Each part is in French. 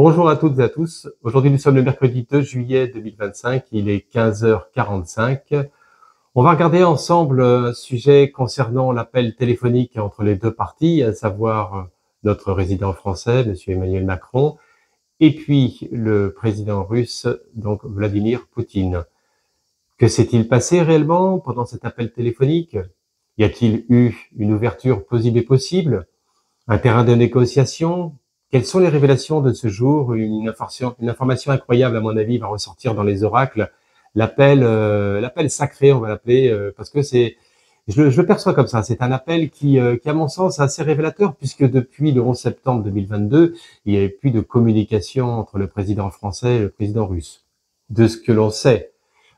Bonjour à toutes et à tous. Aujourd'hui, nous sommes le mercredi 2 juillet 2025. Il est 15h45. On va regarder ensemble un sujet concernant l'appel téléphonique entre les deux parties, à savoir notre résident français, Monsieur Emmanuel Macron, et puis le président russe, donc Vladimir Poutine. Que s'est-il passé réellement pendant cet appel téléphonique? Y a-t-il eu une ouverture plausible et possible? Un terrain de négociation? Quelles sont les révélations de ce jour? Une information incroyable, à mon avis, va ressortir dans les oracles. L'appel sacré, on va l'appeler, parce que je le perçois comme ça. C'est un appel qui, à mon sens, est assez révélateur, puisque depuis le 11 septembre 2022, il n'y avait plus de communication entre le président français et le président russe. De ce que l'on sait.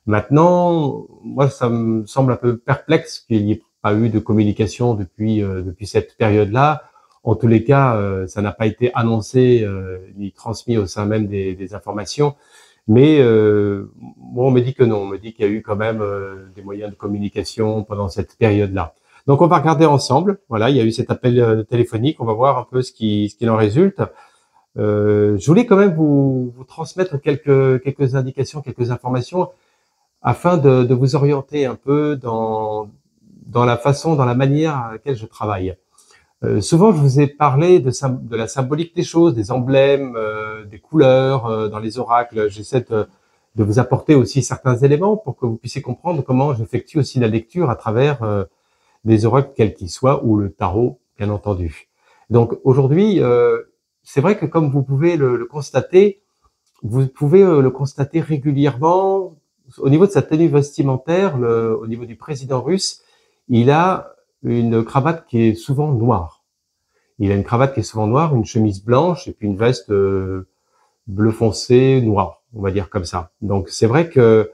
Maintenant, moi, ça me semble un peu perplexe qu'il n'y ait pas eu de communication depuis cette période-là. En tous les cas, ça n'a pas été annoncé ni transmis au sein même des informations. Mais moi, on me dit que non. On me dit qu'il y a eu quand même des moyens de communication pendant cette période-là. Donc, on va regarder ensemble. Voilà, il y a eu cet appel téléphonique. On va voir un peu ce qu'il en résulte. Je voulais quand même vous transmettre quelques indications, quelques informations afin de vous orienter un peu dans la façon, dans la manière à laquelle je travaille. Souvent, je vous ai parlé de la symbolique des choses, des emblèmes, des couleurs dans les oracles. J'essaie de vous apporter aussi certains éléments pour que vous puissiez comprendre comment j'effectue aussi la lecture à travers des oracles quels qu'ils soient, ou le tarot, bien entendu. Donc aujourd'hui, c'est vrai que comme vous pouvez le constater, vous pouvez le constater régulièrement au niveau de sa tenue vestimentaire, au niveau du président russe, il a une cravate qui est souvent noire. Il a une cravate qui est souvent noire, une chemise blanche et puis une veste bleu foncé noire, on va dire comme ça. Donc c'est vrai que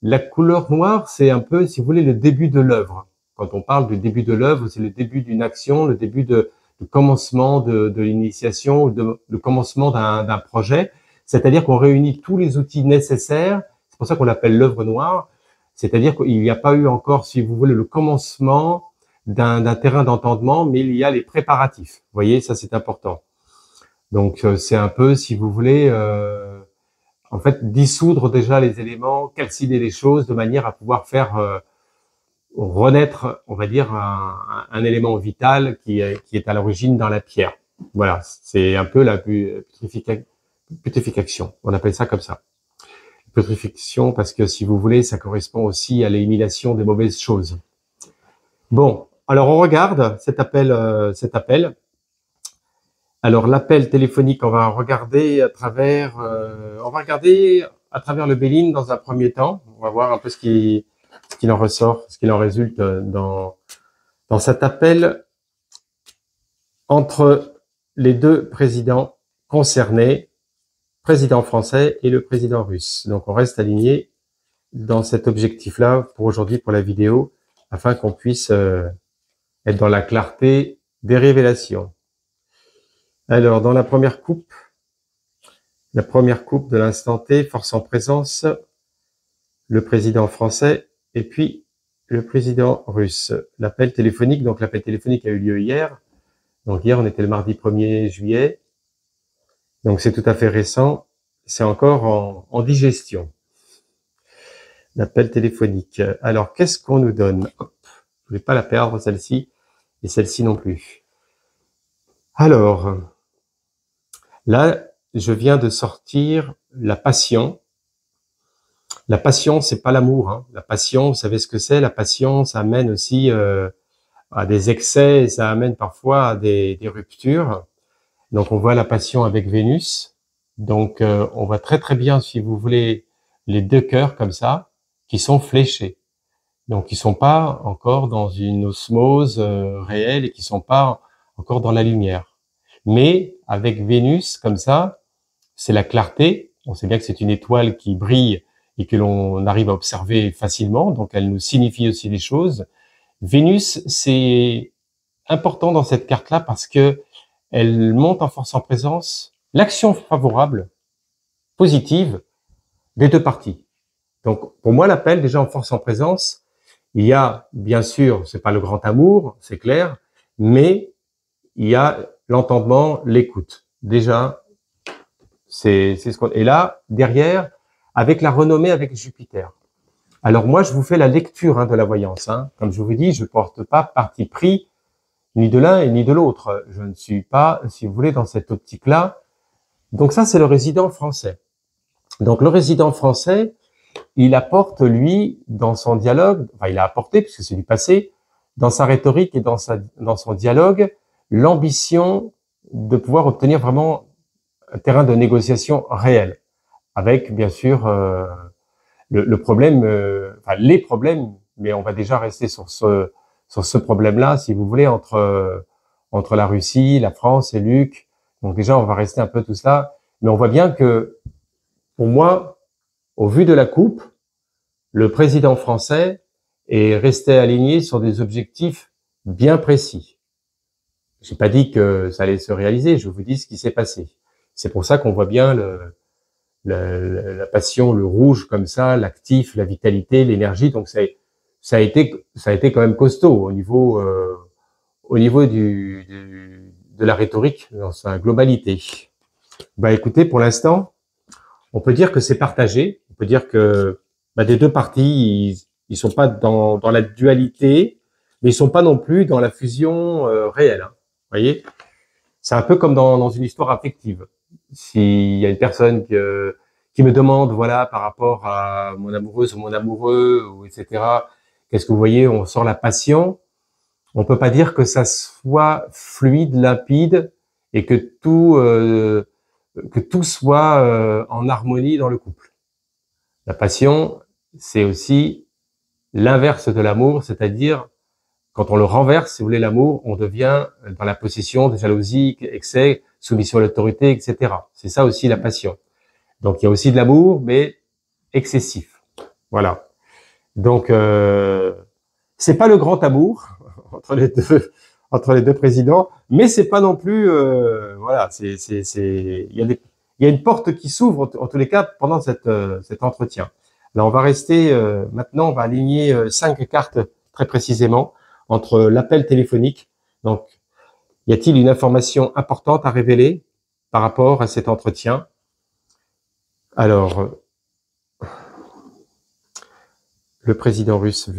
la couleur noire, c'est un peu, si vous voulez, le début de l'œuvre. Quand on parle du début de l'œuvre, c'est le début d'une action, le début du commencement de l'initiation, le commencement d'un projet. C'est-à-dire qu'on réunit tous les outils nécessaires. C'est pour ça qu'on l'appelle l'œuvre noire. C'est-à-dire qu'il n'y a pas eu encore, si vous voulez, le commencement d'un terrain d'entendement, mais il y a les préparatifs. Vous voyez, ça c'est important. Donc c'est un peu, si vous voulez, en fait, dissoudre déjà les éléments, calciner les choses de manière à pouvoir faire renaître, on va dire, un élément vital qui est à l'origine dans la pierre. Voilà, c'est un peu la putréfaction. On appelle ça comme ça. Putréfaction parce que, si vous voulez, ça correspond aussi à l'élimination des mauvaises choses. Bon, alors on regarde cet appel. Alors l'appel téléphonique, on va regarder à travers, le Béline dans un premier temps. On va voir un peu ce qu'il en ressort, ce qu'il en résulte dans cet appel entre les deux présidents concernés, président français et le président russe. Donc on reste aligné dans cet objectif-là pour aujourd'hui, pour la vidéo, afin qu'on puisse être dans la clarté des révélations. Alors, dans la première coupe de l'instant T, force en présence, le président français et puis le président russe. L'appel téléphonique, donc l'appel téléphonique a eu lieu hier. Donc hier, on était le mardi 1er juillet. Donc c'est tout à fait récent. C'est encore en digestion. L'appel téléphonique. Alors, qu'est-ce qu'on nous donne? Hop, je ne vais pas la perdre, celle-ci, et celle-ci non plus. Alors, là, je viens de sortir la passion. La passion, c'est pas l'amour, hein. La passion, vous savez ce que c'est? La passion, ça amène aussi à des excès, et ça amène parfois à des ruptures. Donc, on voit la passion avec Vénus. Donc, on voit très très bien, si vous voulez, les deux cœurs comme ça, qui sont fléchés. Donc, ils sont pas encore dans une osmose réelle et qui sont pas encore dans la lumière. Mais avec Vénus, comme ça, c'est la clarté. On sait bien que c'est une étoile qui brille et que l'on arrive à observer facilement. Donc, elle nous signifie aussi des choses. Vénus, c'est important dans cette carte-là parce que elle monte en force en présence l'action favorable, positive, des deux parties. Donc, pour moi, l'appel, déjà en force en présence, il y a, bien sûr, c'est pas le grand amour, c'est clair, mais il y a l'entendement, l'écoute. Déjà, C'est ce qu'on. Et là, derrière, avec la renommée avec Jupiter. Alors moi, je vous fais la lecture de la voyance. Comme je vous dis, je porte pas parti pris ni de l'un et ni de l'autre. Je ne suis pas, si vous voulez, dans cette optique-là. Donc ça, c'est le résident français. Donc le résident français, il apporte, lui, dans son dialogue, enfin il a apporté, puisque c'est du passé, dans sa rhétorique et dans son dialogue, l'ambition de pouvoir obtenir vraiment un terrain de négociation réel, avec bien sûr le problème, enfin les problèmes, mais on va déjà rester sur ce problème-là, si vous voulez, entre la Russie, la France et l'UK. Donc déjà, on va rester un peu tout cela, mais on voit bien que, pour moi, au vu de la coupe, le président français est resté aligné sur des objectifs bien précis. J'ai pas dit que ça allait se réaliser, je vous dis ce qui s'est passé. C'est pour ça qu'on voit bien la passion, le rouge comme ça, l'actif, la vitalité, l'énergie. Donc ça a été quand même costaud au niveau de la rhétorique dans sa globalité. Bah écoutez, pour l'instant, on peut dire que c'est partagé. On peut dire que des deux parties, ils sont pas dans la dualité, mais ils sont pas non plus dans la fusion réelle. Vous voyez, c'est un peu comme dans une histoire affective. S'il y a une personne qui me demande, voilà, par rapport à mon amoureuse ou mon amoureux, ou etc., qu'est-ce que vous voyez, on sort la passion, on peut pas dire que ça soit fluide, limpide, et que tout soit en harmonie dans le couple. La passion, c'est aussi l'inverse de l'amour, c'est-à-dire quand on le renverse, si vous voulez, l'amour, on devient dans la possession, de jalousie, excès, soumission à l'autorité, etc. C'est ça aussi la passion. Donc il y a aussi de l'amour, mais excessif. Voilà. Donc c'est pas le grand amour entre les deux présidents, mais c'est pas non plus voilà. Il y a une porte qui s'ouvre en tous les cas pendant cet entretien. Là, on va rester maintenant, on va aligner 5 cartes très précisément entre l'appel téléphonique. Donc, y a-t-il une information importante à révéler par rapport à cet entretien? Alors, le président russe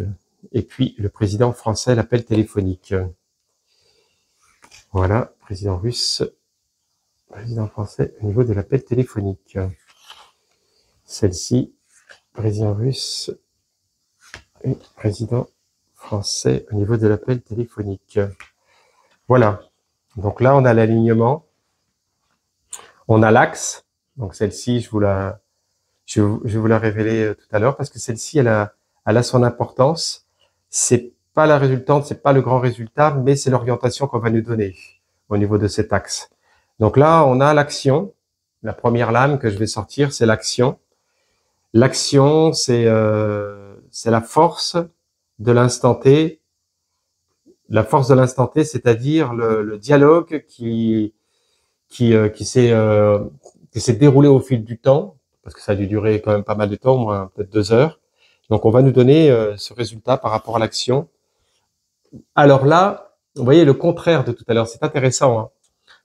et puis le président français, l'appel téléphonique. Voilà, président russe, président français au niveau de l'appel téléphonique. Celle-ci, président russe et président français au niveau de l'appel téléphonique. Voilà. Donc là, on a l'alignement. On a l'axe. Donc celle-ci, je vais vous la révéler tout à l'heure parce que celle-ci, elle a son importance. C'est pas la résultante, c'est pas le grand résultat, mais c'est l'orientation qu'on va nous donner au niveau de cet axe. Donc là, on a l'action. La première lame que je vais sortir, c'est l'action. L'action, c'est la force de l'instant T. La force de l'instant T, c'est-à-dire le dialogue qui s'est déroulé au fil du temps, parce que ça a dû durer quand même pas mal de temps, moins peut-être 2 heures. Donc on va nous donner ce résultat par rapport à l'action. Alors là, vous voyez le contraire de tout à l'heure, c'est intéressant.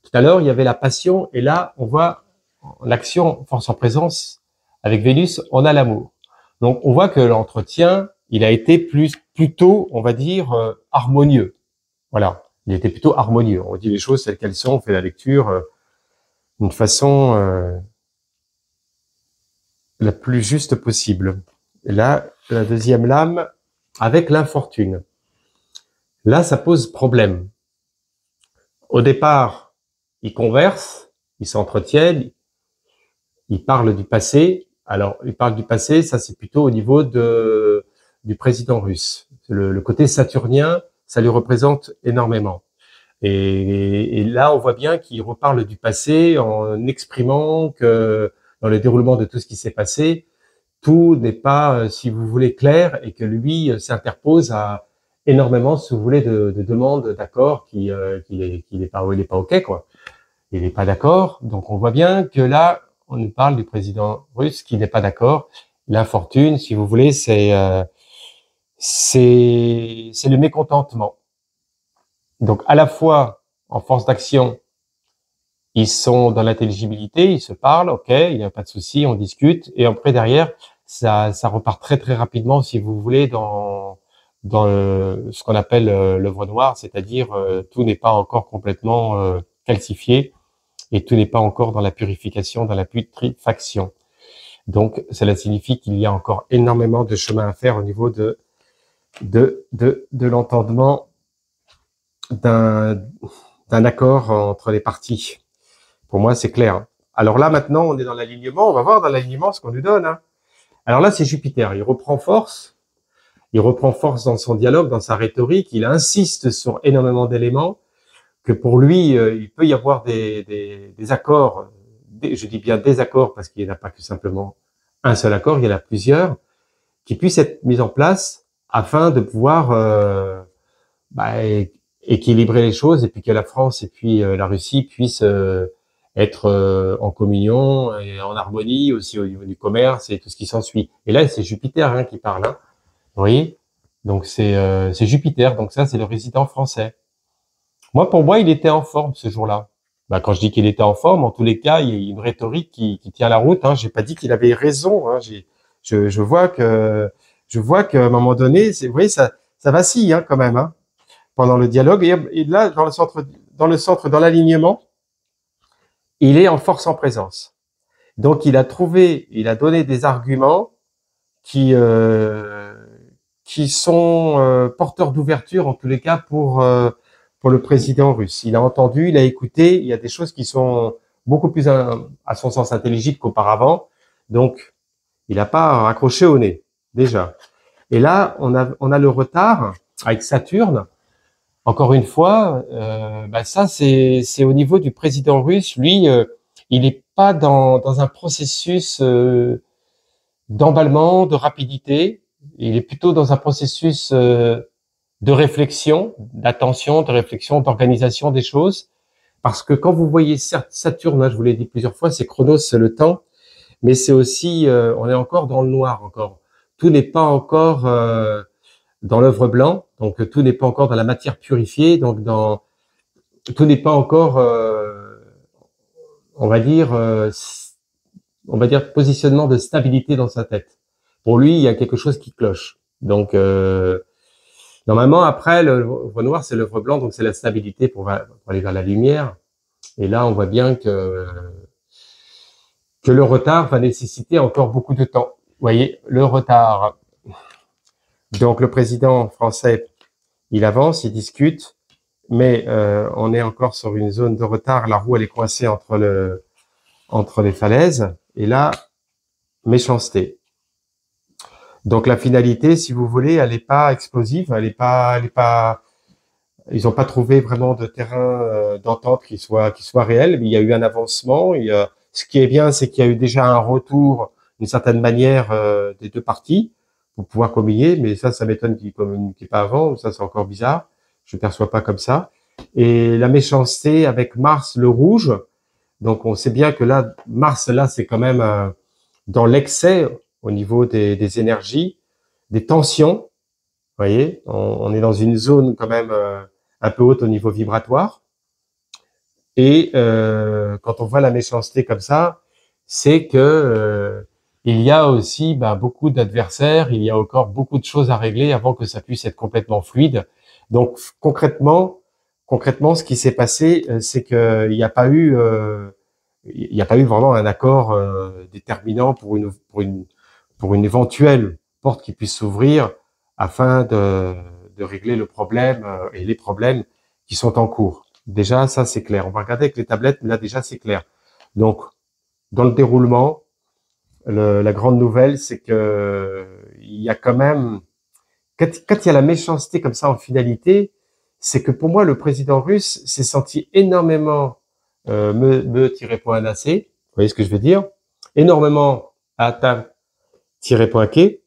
Tout à l'heure, il y avait la passion, et là, on voit l'action, force en présence, avec Vénus, on a l'amour. Donc on voit que l'entretien, il a été plutôt, on va dire, harmonieux. Voilà, il était plutôt harmonieux. On dit les choses telles qu'elles sont, on fait la lecture d'une façon la plus juste possible. Et là, la deuxième lame, avec l'infortune. Là, ça pose problème. Au départ, ils conversent, ils s'entretiennent, ils parlent du passé. Alors, ils parlent du passé, ça c'est plutôt au niveau du président russe. Le côté saturnien, ça lui représente énormément. Et là, on voit bien qu'il reparle du passé en exprimant que dans le déroulement de tout ce qui s'est passé, tout n'est pas, si vous voulez, clair, et que lui s'interpose à énormément, si vous voulez, de demandes d'accord qu'il est pas ok, quoi. Il n'est pas d'accord. Donc on voit bien que là, on nous parle du président russe qui n'est pas d'accord. L'infortune, si vous voulez, c'est le mécontentement. Donc à la fois en force d'action, ils sont dans l'intelligibilité, ils se parlent, ok, il n'y a pas de souci, on discute, et après derrière, ça repart très très rapidement, si vous voulez, dans ce qu'on appelle l'œuvre noire, c'est-à-dire tout n'est pas encore complètement calcifié et tout n'est pas encore dans la purification, dans la putréfaction. Donc, cela signifie qu'il y a encore énormément de chemin à faire au niveau de l'entendement d'un accord entre les parties. Pour moi, c'est clair. Alors là, maintenant, on est dans l'alignement. On va voir dans l'alignement ce qu'on nous donne. Alors là, c'est Jupiter. Il reprend force. Il reprend force dans son dialogue, dans sa rhétorique. Il insiste sur énormément d'éléments que pour lui, il peut y avoir des accords. Je dis bien des accords parce qu'il n'y en a pas que simplement un seul accord. Il y en a plusieurs qui puissent être mis en place afin de pouvoir équilibrer les choses et puis que la France et puis la Russie puissent être en communion et en harmonie aussi au niveau du commerce et tout ce qui s'ensuit. Et là, c'est Jupiter qui parle. Vous voyez? Donc c'est Jupiter. Donc ça, c'est le résident français. Moi, pour moi, il était en forme ce jour-là. Quand je dis qu'il était en forme, en tous les cas, il y a une rhétorique qui tient la route. J'ai pas dit qu'il avait raison. Je vois qu'à un moment donné, vous voyez, ça vacille quand même pendant le dialogue. Et là, dans le centre, dans l'alignement, il est en force en présence. Donc, il a donné des arguments qui sont porteurs d'ouverture en tous les cas pour le président russe. Il a entendu, il a écouté. Il y a des choses qui sont beaucoup plus à son sens intelligibles qu'auparavant. Donc, il n'a pas raccroché au nez déjà. Et là, on a le retard avec Saturne. Encore une fois, ça c'est au niveau du président russe. Lui, il n'est pas dans un processus d'emballement, de rapidité. Il est plutôt dans un processus de réflexion, d'attention, de réflexion, d'organisation des choses. Parce que quand vous voyez Saturne, je vous l'ai dit plusieurs fois, c'est Chronos, c'est le temps, mais c'est aussi, on est encore dans le noir encore. Tout n'est pas encore dans l'œuvre blanc, donc tout n'est pas encore dans la matière purifiée, donc tout n'est pas encore, on va dire positionnement de stabilité dans sa tête. Pour lui, il y a quelque chose qui cloche. Donc normalement, après, l'œuvre noire, c'est l'œuvre blanc, donc c'est la stabilité pour aller vers la lumière. Et là, on voit bien que le retard va nécessiter encore beaucoup de temps. Vous voyez, le retard. Donc, le président français, il avance, il discute, mais on est encore sur une zone de retard. La roue, elle est coincée entre les falaises. Et là, méchanceté. Donc, la finalité, si vous voulez, elle n'est pas explosive, ils n'ont pas trouvé vraiment de terrain d'entente qui soit réel. Il y a eu un avancement. Ce qui est bien, c'est qu'il y a eu déjà un retour, d'une certaine manière, des deux parties pour pouvoir communier. Mais ça m'étonne qu'ils ne communiquaient pas avant. Ça, c'est encore bizarre. Je ne perçois pas comme ça. Et la méchanceté avec Mars, le rouge. Donc, on sait bien que là, Mars, là, c'est quand même dans l'excès au niveau des énergies, des tensions. Vous voyez, on est dans une zone quand même un peu haute au niveau vibratoire. Et quand on voit la méchanceté comme ça, c'est que il y a aussi beaucoup d'adversaires, il y a encore beaucoup de choses à régler avant que ça puisse être complètement fluide. Donc concrètement, ce qui s'est passé, c'est qu'il n'y a pas eu vraiment un accord déterminant pour une éventuelle porte qui puisse s'ouvrir afin de régler le problème et les problèmes qui sont en cours. Déjà, ça, c'est clair. On va regarder avec les tablettes, mais là, déjà, c'est clair. Donc, dans le déroulement, la grande nouvelle, c'est que il y a quand même, quand il y a la méchanceté comme ça en finalité, c'est que pour moi, le président russe s'est senti énormément me-point-nacé. Vous voyez ce que je veux dire? Énormément attaque-point-quai.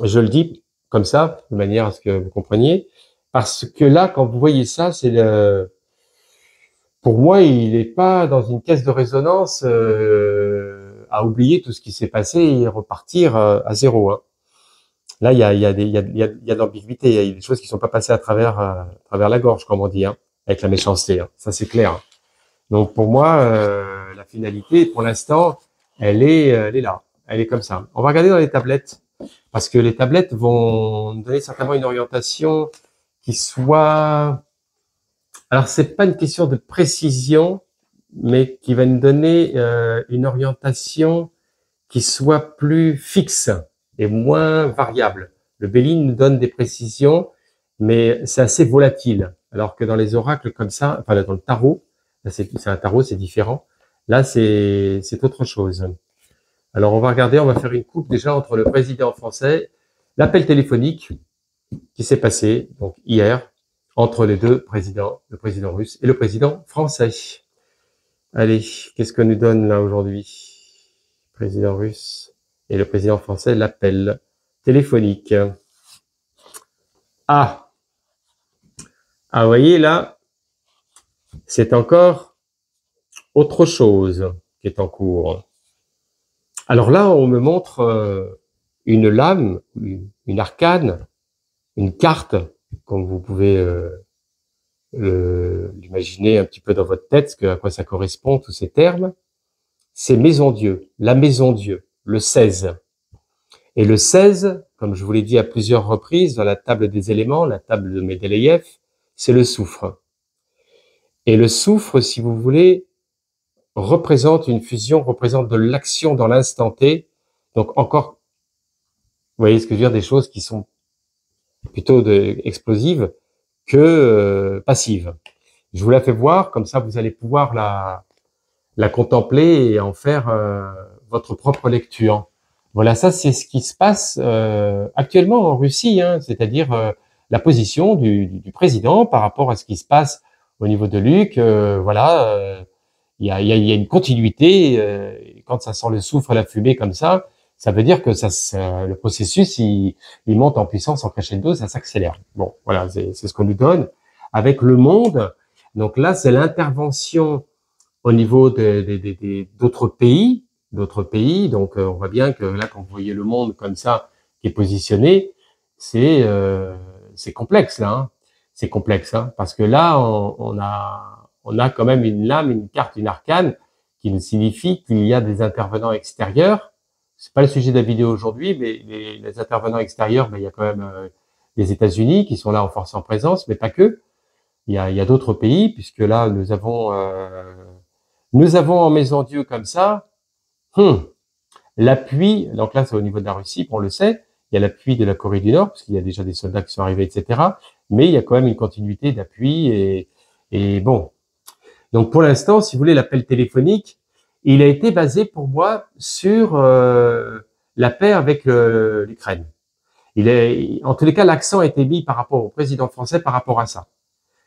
Je le dis comme ça, de manière à ce que vous compreniez. Parce que là, quand vous voyez ça, pour moi, il n'est pas dans une caisse de résonance à oublier tout ce qui s'est passé et repartir à zéro. Là, il y a de l'ambiguïté, il y a des choses qui sont pas passées à travers la gorge, comme on dit, avec la méchanceté. Ça, c'est clair. Donc pour moi, la finalité, pour l'instant, elle est là. Elle est comme ça. On va regarder dans les tablettes, parce que les tablettes vont donner certainement une orientation qui soit... Alors, c'est pas une question de précision, mais qui va nous donner une orientation qui soit plus fixe et moins variable. Le Béli nous donne des précisions, mais c'est assez volatile. Alors que dans les oracles comme ça, enfin dans le tarot, là c'est un tarot, c'est différent. Là, c'est autre chose. Alors, on va regarder, on va faire une coupe déjà entre le président français, l'appel téléphonique qui s'est passé donc hier entre les deux présidents, le président russe et le président français. Allez, qu'est-ce que nous donne là aujourd'hui? Président russe et le président français, l'appel téléphonique. Ah, vous voyez là, c'est encore autre chose qui est en cours. Alors là, on me montre une lame, une arcane, une carte, comme vous pouvez l'imaginer un petit peu dans votre tête, à quoi ça correspond, tous ces termes. C'est Maison Dieu, la Maison Dieu, le 16. Et le 16, comme je vous l'ai dit à plusieurs reprises, dans la table des éléments, la table de Mendeleïev, c'est le soufre. Et le soufre, si vous voulez, représente une fusion, représente de l'action dans l'instant T. Donc encore, vous voyez ce que je veux dire, des choses qui sont plutôt explosives que passives. Je vous la fais voir, comme ça vous allez pouvoir la contempler et en faire votre propre lecture. Voilà, ça c'est ce qui se passe actuellement en Russie, hein, c'est-à-dire la position du président par rapport à ce qui se passe au niveau de Luc. Voilà, il y a une continuité. Quand ça sent le soufre et la fumée comme ça veut dire que le processus il monte en puissance, en crescendo, ça s'accélère. Bon, voilà, c'est ce qu'on nous donne avec le monde. Donc là, c'est l'intervention au niveau d'autres pays, Donc, on voit bien que là, quand vous voyez le monde comme ça qui est positionné, c'est complexe là. Hein. C'est complexe, hein, parce que là, on a quand même une lame, une carte, une arcane qui nous signifie qu'il y a des intervenants extérieurs. C'est pas le sujet de la vidéo aujourd'hui, mais les intervenants extérieurs, il y a quand même les États-Unis qui sont là en force en présence, mais pas que. Il y a d'autres pays, puisque là, nous avons en Maison Dieu comme ça, l'appui, donc là c'est au niveau de la Russie, on le sait, il y a l'appui de la Corée du Nord, parce qu'il y a déjà des soldats qui sont arrivés, etc. Mais il y a quand même une continuité d'appui et bon. Donc pour l'instant, si vous voulez, l'appel téléphonique, il a été basé pour moi sur la paix avec l'Ukraine. En tous les cas, l'accent a été mis par rapport au président français par rapport à ça.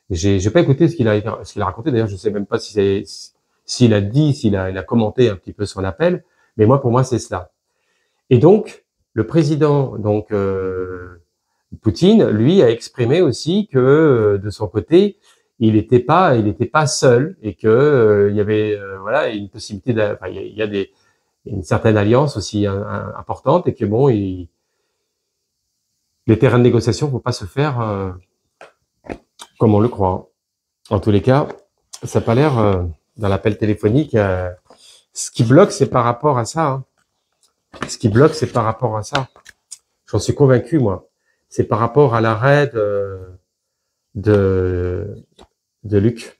J'ai pas écouté ce qu'il a raconté. D'ailleurs, je sais même pas s'il a commenté un petit peu son appel. Mais moi, pour moi, c'est cela. Et donc, le président, Poutine, lui, a exprimé aussi que de son côté, il n'était pas seul et que il y avait voilà une possibilité, il y a une certaine alliance aussi importante et que bon, les terrains de négociation ne vont pas se faire comme on le croit. En tous les cas, ça n'a pas l'air dans l'appel téléphonique. Ce qui bloque, c'est par rapport à ça. Hein. Ce qui bloque, c'est par rapport à ça. J'en suis convaincu, moi. C'est par rapport à l'arrêt de Luc.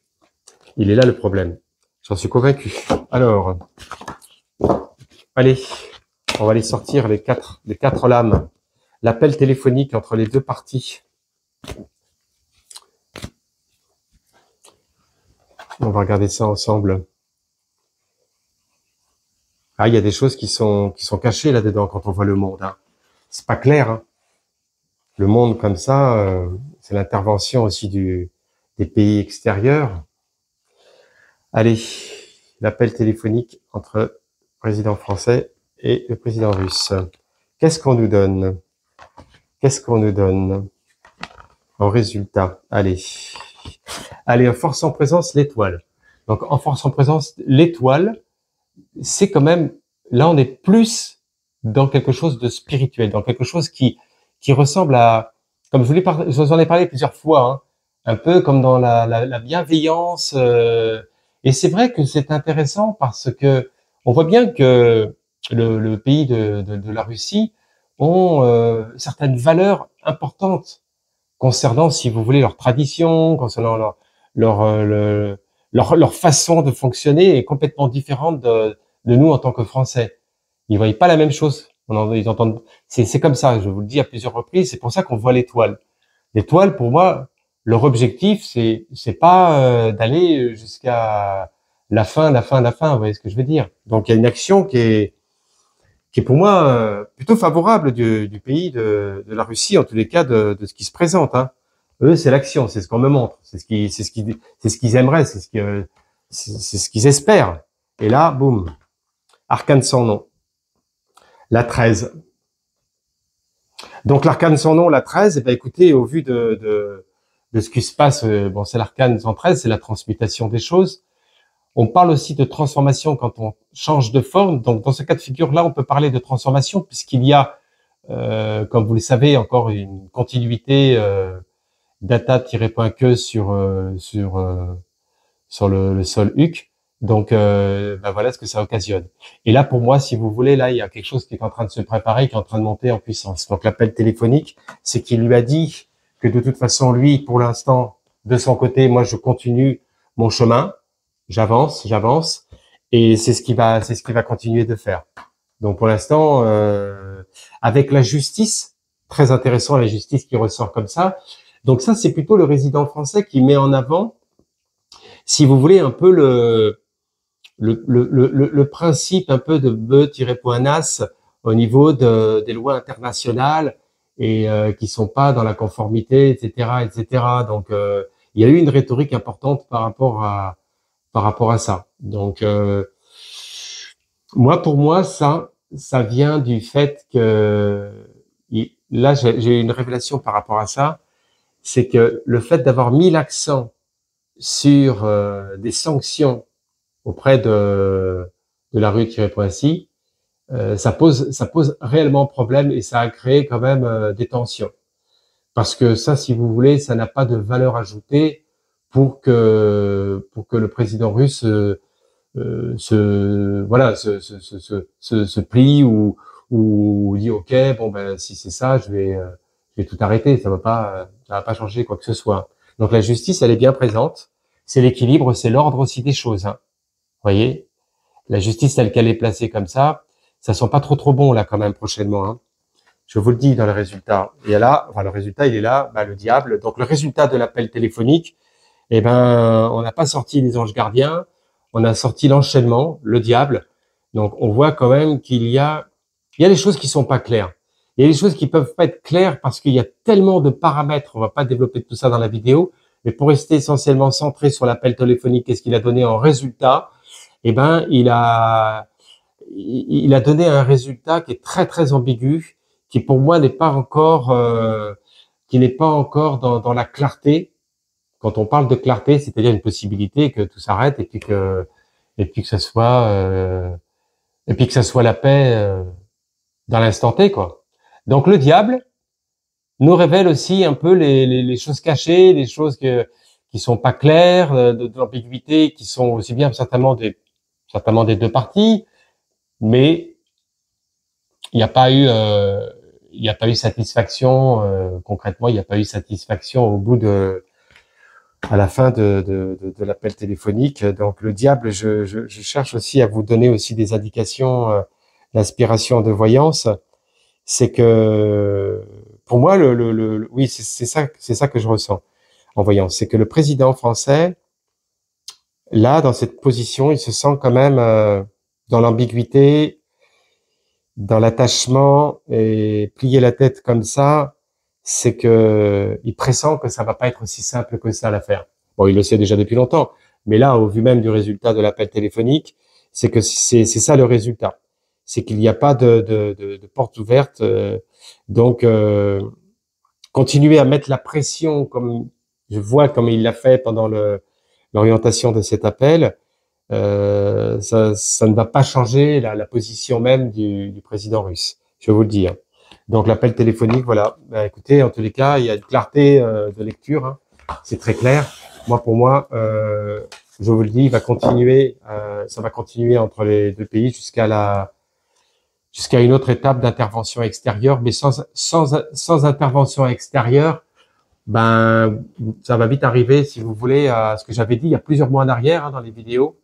Il est là le problème. J'en suis convaincu. Alors, allez, on va aller sortir les quatre lames. L'appel téléphonique entre les deux parties. On va regarder ça ensemble. Ah, il y a des choses qui sont cachées là-dedans quand on voit le monde. Hein. C'est pas clair. Hein. Le monde comme ça, c'est l'intervention aussi des pays extérieurs. Allez, l'appel téléphonique entre le président français et le président russe. Qu'est-ce qu'on nous donne? Qu'est-ce qu'on nous donne en résultat? Allez, en force en présence, l'étoile. Donc, en force en présence, l'étoile, c'est quand même, là, on est plus dans quelque chose de spirituel, dans quelque chose qui ressemble à, comme je vous en ai parlé plusieurs fois, hein, un peu comme dans la bienveillance Et c'est vrai que c'est intéressant parce que on voit bien que le pays de la Russie ont certaines valeurs importantes concernant, si vous voulez, leur tradition, concernant leur, euh, le- leur façon de fonctionner est complètement différente de nous en tant que Français. Ils voient pas la même chose. Ils entendent. C'est comme ça. Je vous le dis à plusieurs reprises. C'est pour ça qu'on voit l'étoile. L'étoile, pour moi, leur objectif, c'est pas d'aller jusqu'à la fin, la fin, la fin. Vous voyez ce que je veux dire? Donc il y a une action qui est pour moi plutôt favorable du pays de la Russie, en tous les cas de ce qui se présente. Hein. Eux, c'est l'action, c'est ce qu'on me montre, c'est ce qu'ils aimeraient, c'est ce qu'ils espèrent. Et là, boum, arcane sans nom, la 13. Donc l'arcane sans nom, la 13, eh ben, écoutez, au vu de ce qui se passe, bon, c'est l'arcane 113, c'est la transmutation des choses. On parle aussi de transformation quand on change de forme. Donc dans ce cas de figure-là, on peut parler de transformation puisqu'il y a, comme vous le savez, encore une continuité data-point-que sur le sol HUC. Donc, ben voilà ce que ça occasionne. Et là, pour moi, si vous voulez, là, il y a quelque chose qui est en train de se préparer, qui est en train de monter en puissance. Donc, l'appel téléphonique, c'est qu'il lui a dit que de toute façon, lui, pour l'instant, de son côté, moi, je continue mon chemin, j'avance, et c'est ce qu'il va continuer de faire. Donc, pour l'instant, avec la justice, très intéressant, la justice qui ressort comme ça. Donc, ça, c'est plutôt le résident français qui met en avant, si vous voulez, un peu le principe un peu de be-nas au niveau des lois internationales et qui sont pas dans la conformité, etc., etc. Donc, il y a eu une rhétorique importante par rapport à ça. Donc, pour moi, ça vient du fait que là, j'ai eu une révélation par rapport à ça, c'est que le fait d'avoir mis l'accent sur des sanctions auprès de la rue-Poissy, ça pose réellement problème et ça a créé quand même des tensions. Parce que ça, si vous voulez, ça n'a pas de valeur ajoutée pour que le président russe se plie ou dit ok, bon ben si c'est ça, je vais tout arrêter, ça va pas changer quoi que ce soit. Donc la justice, elle est bien présente, c'est l'équilibre, c'est l'ordre aussi des choses. Hein. Voyez, la justice telle qu'elle est placée comme ça sent pas trop bon là quand même prochainement. Hein. Je vous le dis dans le résultat. Et là, enfin, le résultat, il est là, le diable. Donc le résultat de l'appel téléphonique, eh ben, on n'a pas sorti les anges gardiens, on a sorti l'enchaînement, le diable. Donc on voit quand même il y a des choses qui sont pas claires. Il y a des choses qui peuvent pas être claires parce qu'il y a tellement de paramètres. On va pas développer tout ça dans la vidéo, mais pour rester essentiellement centré sur l'appel téléphonique, qu'est-ce qu'il a donné en résultat? Eh ben, il a donné un résultat qui est très ambigu, qui pour moi n'est pas encore dans la clarté. Quand on parle de clarté, c'est-à-dire une possibilité que tout s'arrête et puis que ça soit la paix dans l'instant T quoi. Donc le diable nous révèle aussi un peu les choses cachées, les choses qui sont pas claires, de l'ambiguïté, qui sont aussi bien certainement des deux parties, mais il n'y a pas eu satisfaction concrètement, il n'y a pas eu satisfaction au bout à la fin de l'appel téléphonique. Donc le diable, je cherche aussi à vous donner aussi des indications d'inspiration, de voyance. C'est que pour moi, oui, c'est ça que je ressens en voyant. C'est que le président français, là, dans cette position, il se sent quand même dans l'ambiguïté, dans l'attachement et plier la tête comme ça, c'est que il pressent que ça va pas être aussi simple que ça l'affaire. Bon, il le sait déjà depuis longtemps, mais là, au vu même du résultat de l'appel téléphonique, c'est que c'est ça le résultat. C'est qu'il n'y a pas de porte ouverte. Donc, continuer à mettre la pression comme je vois comme il l'a fait pendant l'orientation de cet appel, ça ne va pas changer la position même du président russe. Je vais vous le dire. Donc l'appel téléphonique, voilà. Bah, écoutez, en tous les cas, il y a une clarté de lecture. Hein. C'est très clair. Pour moi, je vous le dis, il va continuer, ça va continuer entre les deux pays jusqu'à une autre étape d'intervention extérieure, mais sans intervention extérieure, ben, ça va vite arriver, si vous voulez, à ce que j'avais dit il y a plusieurs mois en arrière, hein, dans les vidéos.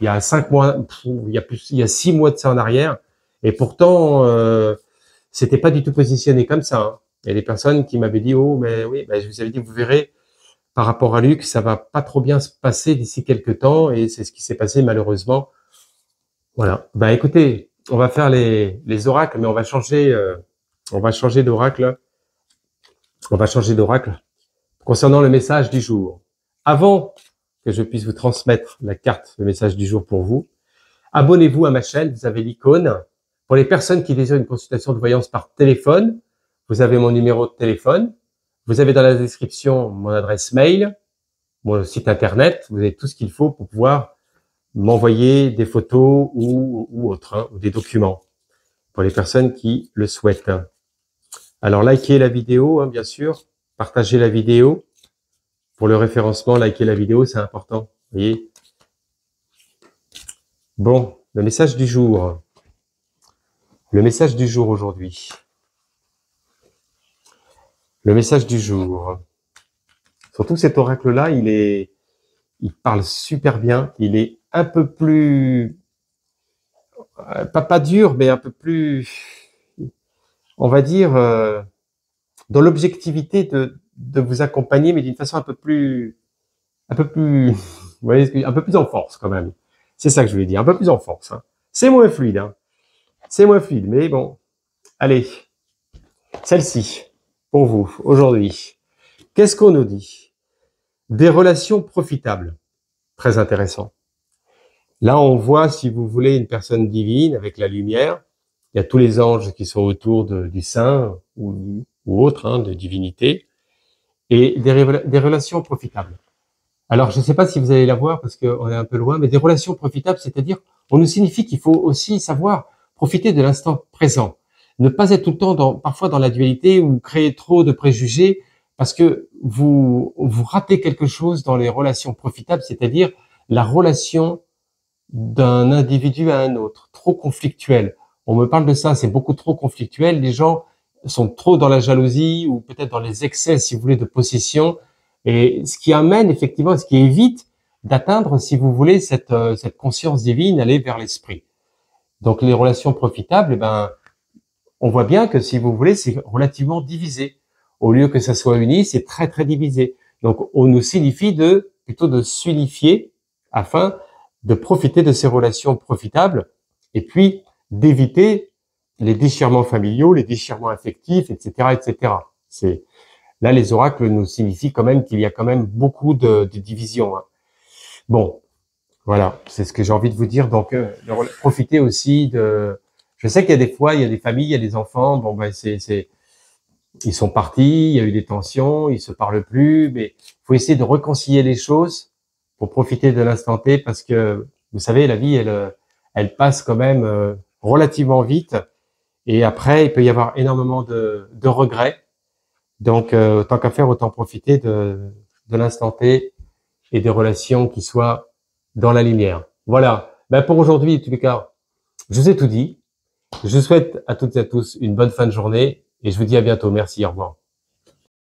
Il y a 5 mois, il y a 6 mois de ça en arrière. Et pourtant, c'était pas du tout positionné comme ça, hein. Il y a des personnes qui m'avaient dit, oh, mais oui, ben, je vous avais dit, vous verrez, par rapport à Luc, ça va pas trop bien se passer d'ici quelques temps, et c'est ce qui s'est passé, malheureusement. Voilà. Ben, écoutez, on va faire les oracles, mais on va changer d'oracle. On va changer d'oracle concernant le message du jour. Avant que je puisse vous transmettre la carte, le message du jour pour vous, abonnez-vous à ma chaîne, vous avez l'icône. Pour les personnes qui désirent une consultation de voyance par téléphone, vous avez mon numéro de téléphone. Vous avez dans la description mon adresse mail, mon site internet. Vous avez tout ce qu'il faut pour pouvoir m'envoyer des photos ou autres, hein, ou des documents pour les personnes qui le souhaitent. Alors, likez la vidéo, hein, bien sûr. Partagez la vidéo. Pour le référencement, likez la vidéo, c'est important. Vous voyez. Bon, le message du jour. Le message du jour aujourd'hui. Le message du jour. Surtout cet oracle-là, il parle super bien. Il est un peu plus, pas dur, mais un peu plus, on va dire, dans l'objectivité de vous accompagner, mais d'une façon un peu plus, vous voyez, un peu plus en force quand même. C'est ça que je voulais dire, un peu plus en force, hein. C'est moins fluide, hein. C'est moins fluide, mais bon. Allez, celle-ci, pour vous, aujourd'hui. Qu'est-ce qu'on nous dit? Des relations profitables. Très intéressant. Là, on voit, si vous voulez, une personne divine avec la lumière. Il y a tous les anges qui sont autour du saint ou autre, hein, de divinité. Et des relations profitables. Alors, je ne sais pas si vous allez la voir parce qu'on est un peu loin, mais des relations profitables, c'est-à-dire, on nous signifie qu'il faut aussi savoir profiter de l'instant présent. Ne pas être tout le temps parfois dans la dualité ou créer trop de préjugés parce que vous ratez quelque chose dans les relations profitables, c'est-à-dire la relation d'un individu à un autre, trop conflictuel. On me parle de ça, c'est beaucoup trop conflictuel. Les gens sont trop dans la jalousie ou peut-être dans les excès, si vous voulez, de possession. Et ce qui amène effectivement, ce qui évite d'atteindre, si vous voulez, cette conscience divine, aller vers l'esprit. Donc les relations profitables, eh ben, on voit bien que si vous voulez, c'est relativement divisé. Au lieu que ça soit uni, c'est très très divisé. Donc on nous signifie plutôt de s'unifier afin de profiter de ces relations profitables et puis d'éviter les déchirements familiaux, les déchirements affectifs, etc., etc. Là, les oracles nous signifient quand même qu'il y a quand même beaucoup de divisions, hein. Bon, voilà, c'est ce que j'ai envie de vous dire. Donc, profitez aussi de. Je sais qu'il y a des fois, il y a des familles, il y a des enfants. Bon, ben ils sont partis, il y a eu des tensions, ils se parlent plus, mais il faut essayer de réconcilier les choses pour profiter de l'instant T parce que vous savez, la vie, elle passe quand même relativement vite et après, il peut y avoir énormément de regrets. Donc, tant qu'à faire, autant profiter de l'instant T et des relations qui soient dans la lumière. Voilà. Ben, pour aujourd'hui, en tous les cas, je vous ai tout dit. Je souhaite à toutes et à tous une bonne fin de journée et je vous dis à bientôt. Merci, au revoir.